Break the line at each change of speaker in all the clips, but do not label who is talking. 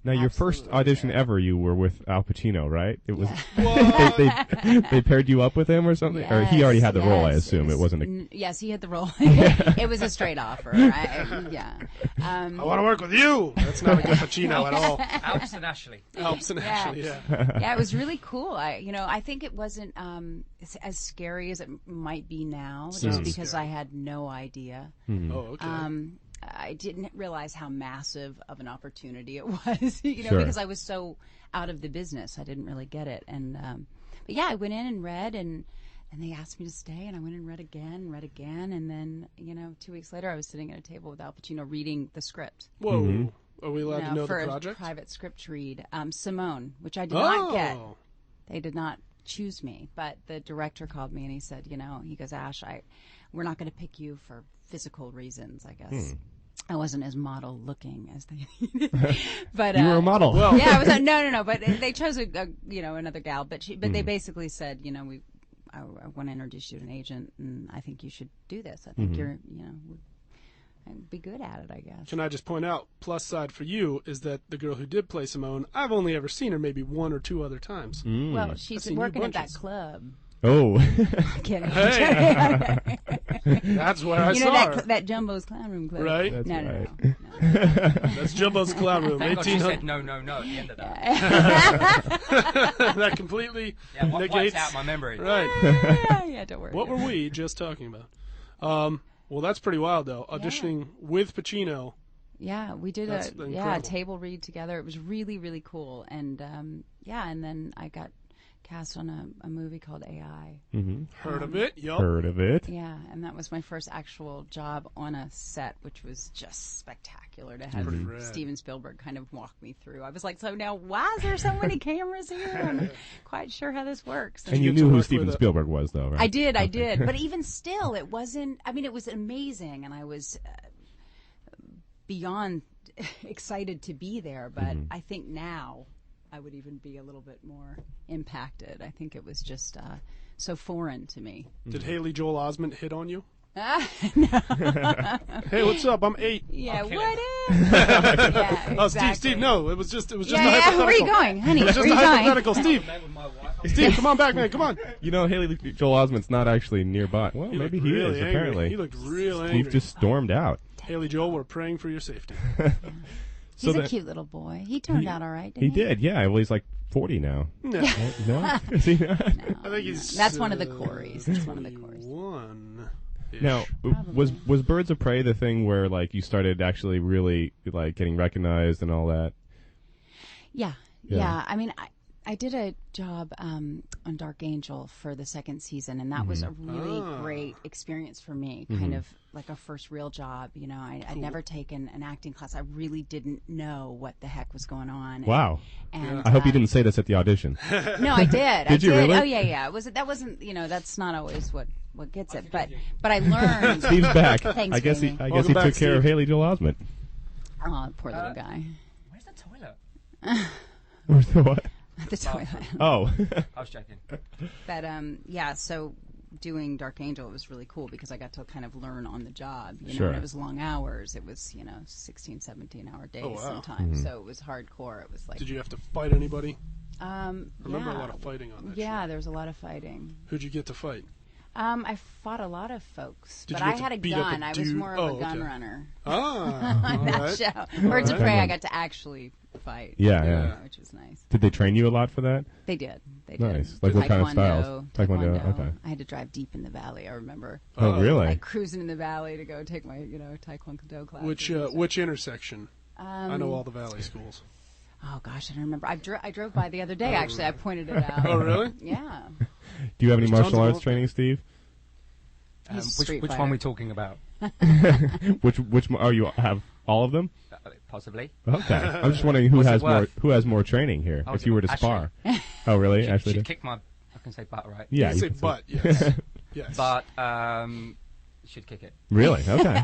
Now, your first audition ever, you were with Al Pacino, right? It was.
Yeah.
they paired you up with him or something, or he already had the role. I assume it wasn't.
Yes, he had the role. It was a straight offer. Yeah.
I want to work with you. That's not a good Pacino at all.
Alps and Ashley.
Alps and Ashley. Yeah.
Yeah, it was really cool. I think it wasn't as scary as it might be now, just because I had no idea.
Mm-hmm.
Oh, okay.
I didn't realize how massive of an opportunity it was,
Sure.
because I was so out of the business. I didn't really get it. And but yeah, I went in and read, and they asked me to stay, and I went and read again, and then 2 weeks later, I was sitting at a table with Al Pacino reading the script.
Whoa.
Mm-hmm.
Are we allowed to know
for
the project?
A private script read, Simone, which I did not get. They did not choose me, but the director called me and he said, he goes, Ash, we're not going to pick you for physical reasons, I guess. I wasn't as model looking as they needed. But
you were a model.
Well, yeah, I was. No. But they chose another gal. But they basically said, I want to introduce you to an agent, and I think you should do this. I think you're, I'd be good at it, I guess.
Can I just point out, plus side for you is that the girl who did play Simone, I've only ever seen her maybe 1 or 2 other times.
Well, she's working at that club.
Oh.
Kidding.
Hey. That's where I saw her.
That Jumbo's Clown Room club.
Right?
That's
no.
That's Jumbo's Clown Room.
Thank God you
1800.
said no at the end of that.
That completely
Wipes
negates.
out my memory.
Right.
Yeah, don't worry.
What were we just talking about? Well, that's pretty wild, though. Auditioning with Pacino.
Yeah, we did
That's
a
incredible.
table read together. It was really, really cool. And and then I got cast on a movie called AI.
Mm-hmm.
Heard of it? Yup.
Heard of it?
Yeah, and that was my first actual job on a set, which was just spectacular to have
Pretty rad.
Steven Spielberg kind of walk me through. I was like, so now why is there so many cameras here? I'm not quite sure how this works.
And you
get to
knew who
work
Steven
with
Spielberg was, though, right?
I did. But even still, it wasn't, it was amazing, and I was beyond excited to be there, but I think now I would even be a little bit more impacted. I think it was just so foreign to me.
Did Haley Joel Osment hit on you?
No.
Hey, what's up? I'm 8.
Yeah,
Okay.
what if? Yeah,
Oh,
exactly.
Steve, no. It was just a
Yeah,
hypothetical.
where are you going, honey?
It was
Where
just
are
a
you going?
hypothetical. Steve, Steve, come on back, man. Come on.
Haley Joel Osment's not actually nearby. Well,
He
maybe
looked
he
really
is,
angry.
apparently.
He looked real
Steve
angry.
just stormed out.
Haley Joel, we're praying for your safety.
He's a cute little boy. He turned out all right, didn't he?
He did, yeah. Well, he's like 40 now.
No.
No? Is he not?
I think he's.
That's one of the Corys. That's one of the Corys.
21.
Now, was Birds of Prey the thing where, like, you started actually really, like, getting recognized and all that?
Yeah. I did a job on Dark Angel for the second season, and that was a really great experience for me, kind of like a first real job. I'd never taken an acting class. I really didn't know what the heck was going on.
Wow.
And,
I hope you didn't say this at the audition.
No, I did.
Did you really?
Oh, yeah. That wasn't, that's not always what gets it. But I learned.
Steve's back.
Thanks,
I guess he
Welcome back,
took care of
Steve.
Haley Joel Osment.
Oh, poor little guy.
Where's the toilet?
Where's the what?
The toilet.
Oh.
I was joking.
But so doing Dark Angel, it was really cool because I got to kind of learn on the job.
Sure.
And it was long hours. It was 16, 17-hour days
Oh, wow.
sometimes. So it was hardcore. It was like.
Did you have to fight anybody?
Yeah.
Remember a lot of fighting on that
Yeah,
show.
there was a lot of fighting.
Who'd you get to fight?
I fought a lot of folks,
Did
but
you
I
get to
had a
beat up
gun.
a
I was
dude?
more of
Oh,
a gun
okay.
runner
Ah,
on
all
that
right.
show. Birds of
right.
Prey, I got to actually fight.
Yeah.
Which was nice.
Did they train you a lot for that?
They did.
Nice. Like what kind of styles? Taekwondo. Okay.
I had to drive deep in the valley. I remember.
Oh, really?
Like cruising in the valley to go take my, Taekwondo class.
Which intersection? I know all the valley schools.
Oh gosh, I don't remember. I drove by the other day. Actually, I pointed it out.
Oh, really?
Yeah.
Do you have any
There's
martial
tons of
arts
them.
training, Steve?
Which one are we talking about?
Which are you have all of them?
Possibly.
Okay. I'm just wondering who
What's it
has more
worth?
who has more training here.
Oh,
if you were to
Ashley.
spar. Oh, really? Ashley
She'd
did?
kick my. I can say butt, right?
Yeah.
You say
could
butt, yes. Yes.
But she'd kick it
Really? Okay.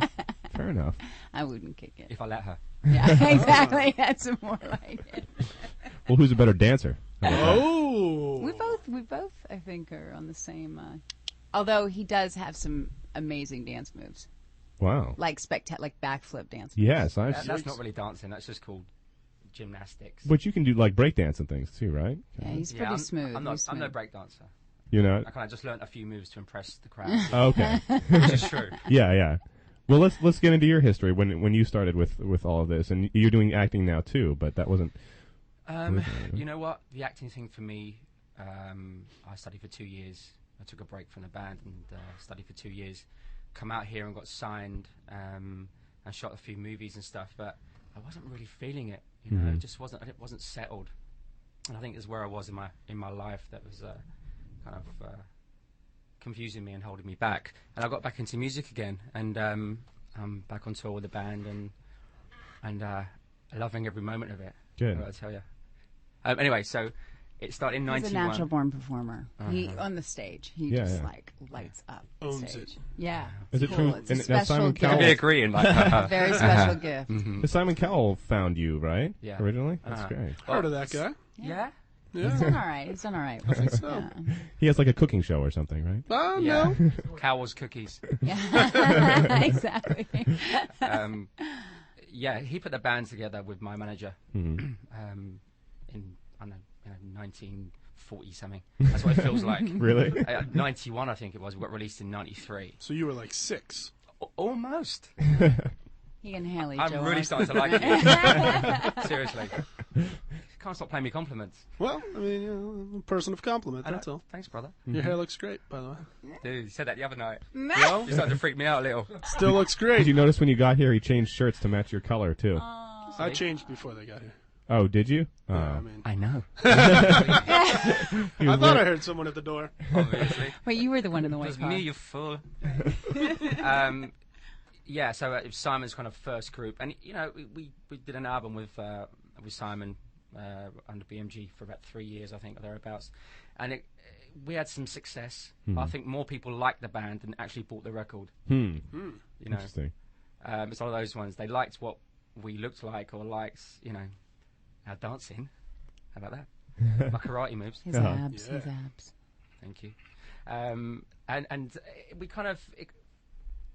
Fair enough.
I wouldn't kick it.
if I let her.
Yeah, exactly. That's more like it.
Well, who's a better dancer? How about that?
Oh.
We both, I think, are on the same. Although he does have some amazing dance moves,
Wow.
like backflip dance moves.
Yes, I've
That's not really dancing. That's just called gymnastics.
But you can do like breakdance and things too, right?
Yeah, he's pretty smooth.
I'm
He's
no
smooth.
break dancer.
You know.
I kind of just learned a few moves to impress the crowd.
Okay.
Which is true.
Yeah. Well, let's get into your history when you started with all of this, and you're doing acting now too, but that wasn't.
You know what? The acting thing for me, I studied for 2 years. I took a break from the band and studied for 2 years. Come out here and got signed and shot a few movies and stuff, but I wasn't really feeling it. You know, it wasn't settled. And I think it's where I was in my life that was kind of confusing me and holding me back. And I got back into music again, and I'm back on tour with the band and loving every moment of it.
Good.
I gotta tell you. Anyway, so it started in '91.
He's a natural born performer. He on the stage, he just like lights up the
Owns
stage.
it.
Yeah.
Is it
cool.
true?
It's a
And
special
Simon
gift.
Cowell-
Be agreeing, like
Very special gift.
Simon Cowell found you, right?
Yeah.
Originally, that's great.
Heard of that guy?
Yeah.
He's
Yeah.
done all right. He's done all right. I think
so.
He has like a cooking show or something, right?
Oh,
Yeah.
no.
Cowell's cookies.
Yeah. Exactly.
Yeah, he put the band together with my manager in I don't know, 1940 something. That's what it feels like.
Really?
91, I think it was. We got released in '93.
So you were like 6.
Almost.
He can handle
I'm
Joe
really
on.
starting to like you. Seriously. Can't stop paying me compliments.
Well, I mean, you know, a person of compliment, that's all.
Thanks, brother.
Your hair looks great, by the way.
Dude, you said that the other night.
No?
You started to freak me out a little.
Still looks
Did
great.
you notice when you got here, he changed shirts to match your color too?
I changed before they got here.
Oh, did you?
I mean,
I know.
I thought I heard someone at the door.
Obviously.
Wait, you were the one in the
It
white
was
car.
me, you fool. Yeah, so it was Simon's kind of first group. And, you know, we did an album with Simon under BMG for about 3 years, I think, or thereabouts. And we had some success. But I think more people liked the band than actually bought the record. You know,
Interesting.
it's one of those ones. They liked what we looked like or liked, you know, our dancing. How about that? My karate moves.
His
Uh-huh.
abs.
Yeah.
His abs.
Thank you. And we kind of...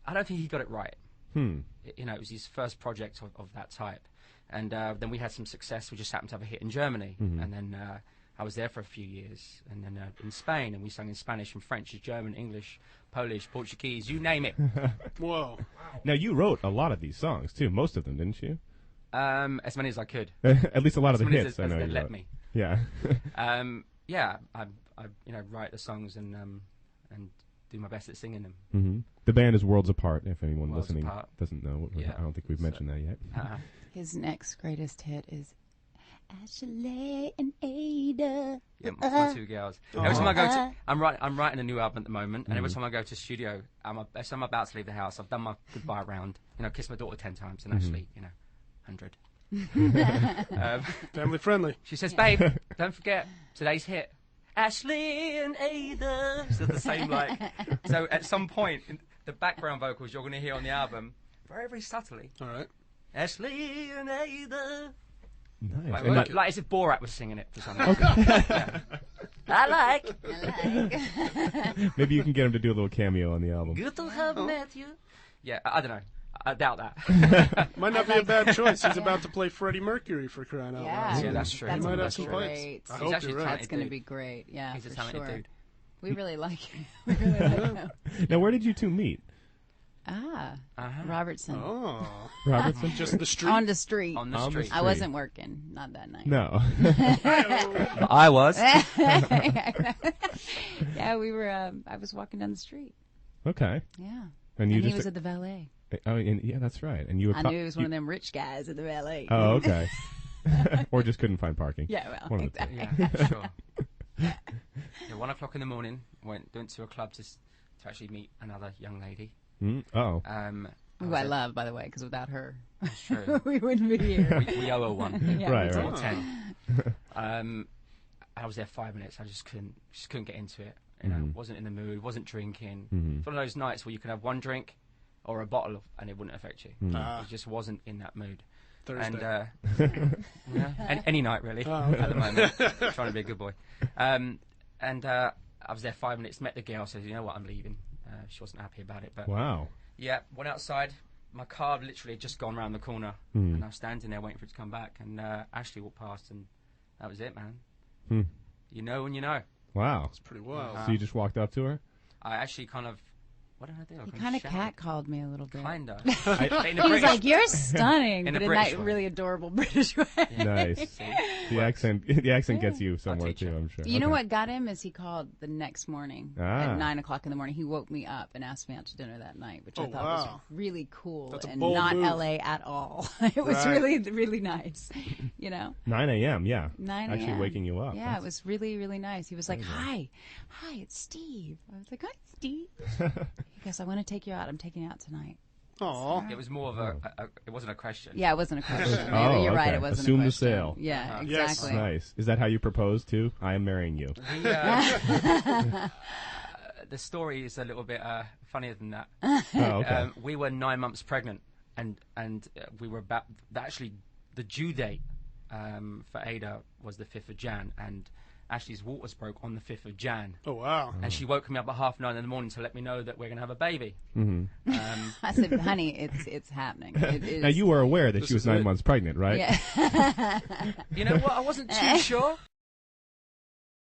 I don't think he got it right. You know, it was his first project of that type. And then we had some success. We just happened to have a hit in Germany. And then I was there for a few years. And then in Spain, and we sang in Spanish and French, German, English, Polish, Portuguese, you name it.
Whoa.
Now you wrote a lot of these songs too, most of them, didn't you?
As many as I could.
At least a lot of
As
the
many
hits.
as
I know
they
you
let
wrote.
me.
Yeah.
Yeah, I you know, write the songs and do my best at singing them.
The band is Worlds Apart. If anyone
Worlds
listening
Apart.
doesn't know,
Yeah.
I don't think we've mentioned that yet.
His next greatest hit is Ashley and Ada.
Yeah, my two girls. Every time I go to, I'm writing a new album at the moment, and every time I go to studio, as I'm about to leave the house, I've done my goodbye round. You know, kissed my daughter 10 times, and actually, you know, 100.
Family friendly.
She says, "Babe, don't forget today's hit, Ashley and Ada." So the same, like. So at some point, in the background vocals you're going to hear on the album, very, very subtly,
All right.
Ashley and Ada.
Nice.
Like,
And
like,
that-
like as if Borat was singing it for something. Yeah. I like.
maybe you can get him to do a little cameo on the album.
Good to have met you. Yeah, I don't know. I doubt that.
Might not be a bad choice. He's about to play Freddie Mercury for crying out
Yeah.
loud.
Yeah, that's true.
That's
He might
gonna
have
be
some
great.
pipes. I
He's
hope
actually
you're right.
That's going to
dude.
be great. Yeah,
He's a
for
talented
sure.
dude.
We really like him. We really like him.
Now, where did you two meet?
Robertson.
Oh.
Robertson?
Just the street.
On the street.
On the
On the
street.
I wasn't working. Not that night.
No.
I was.
Yeah, we were. I was walking down the street.
Okay.
Yeah.
And you
And he
just
was at the valet.
oh, and, yeah, that's right. And you were
I knew he was one of them rich guys at the valet.
Oh, okay. Or just couldn't find parking.
Yeah, well,
One of the two.
exactly.
Yeah, sure. Yeah, 1 o'clock in the morning, went to a club to actually meet another young lady.
Oh.
Who I love, by the way, because without her,
That's true.
we wouldn't be here.
we owe her one.
Yeah,
Right,
we
right.
do.
Or 10. I was there 5 minutes. I just couldn't get into it. You know, wasn't in the mood, wasn't drinking. It's one of those nights where you can have one drink or a bottle and it wouldn't affect you. It just wasn't in that mood.
Thursday.
And yeah, any night really at the moment. Trying to be a good boy. And I was there 5 minutes, met the girl, said, "You know what, I'm leaving." She wasn't happy about it, but
Wow.
yeah, went outside, my car literally had just gone round the corner, and I was standing there waiting for it to come back, and Ashley walked past, and that was it, man. You know when you know.
Wow.
It's pretty wild.
So you just walked up to her?
I actually kind of, what did I do?
He kind of catcalled me a little bit.
Kinda.
He was like, "You're stunning,"
In a
but in
British
that
way.
really adorable British way.
Nice.
See?
The accent gets you somewhere
teach
too,
you.
I'm sure.
You know
Okay.
what got him is he called the next morning at 9 o'clock in the morning. He woke me up and asked me out to dinner that night, which I thought was really cool
That's a
and
bold
not
move.
LA at all. It was
Right.
really nice, you know.
9 a.m., yeah.
9
Actually
a.m.
waking you up.
Yeah,
That's-
it was really nice. He was like, "Hi, it's Steve." I was like, "Hi, Steve." He goes, "I want to take you out. I'm taking you out tonight."
Aw.
It was more of it wasn't a question.
Yeah, it wasn't a question.
Oh,
You're right.
okay.
It wasn't
Assume
a
the
question.
sale.
Yeah,
Yes.
exactly.
Nice. Is that how you proposed too? I am marrying you.
The story is a little bit funnier than that.
Oh, okay.
We were 9 months pregnant, and we were about actually the due date for Ada was the 5th of Jan, and Ashley's waters broke on the 5th of Jan.
Oh, wow.
And she woke me up at 9:30 in the morning to let me know that we're going to have a baby.
I said, "Honey, it's happening." It is.
Now you were aware that
This
she was
is
9
it.
months pregnant, right?
Yeah.
You know what? I wasn't too sure.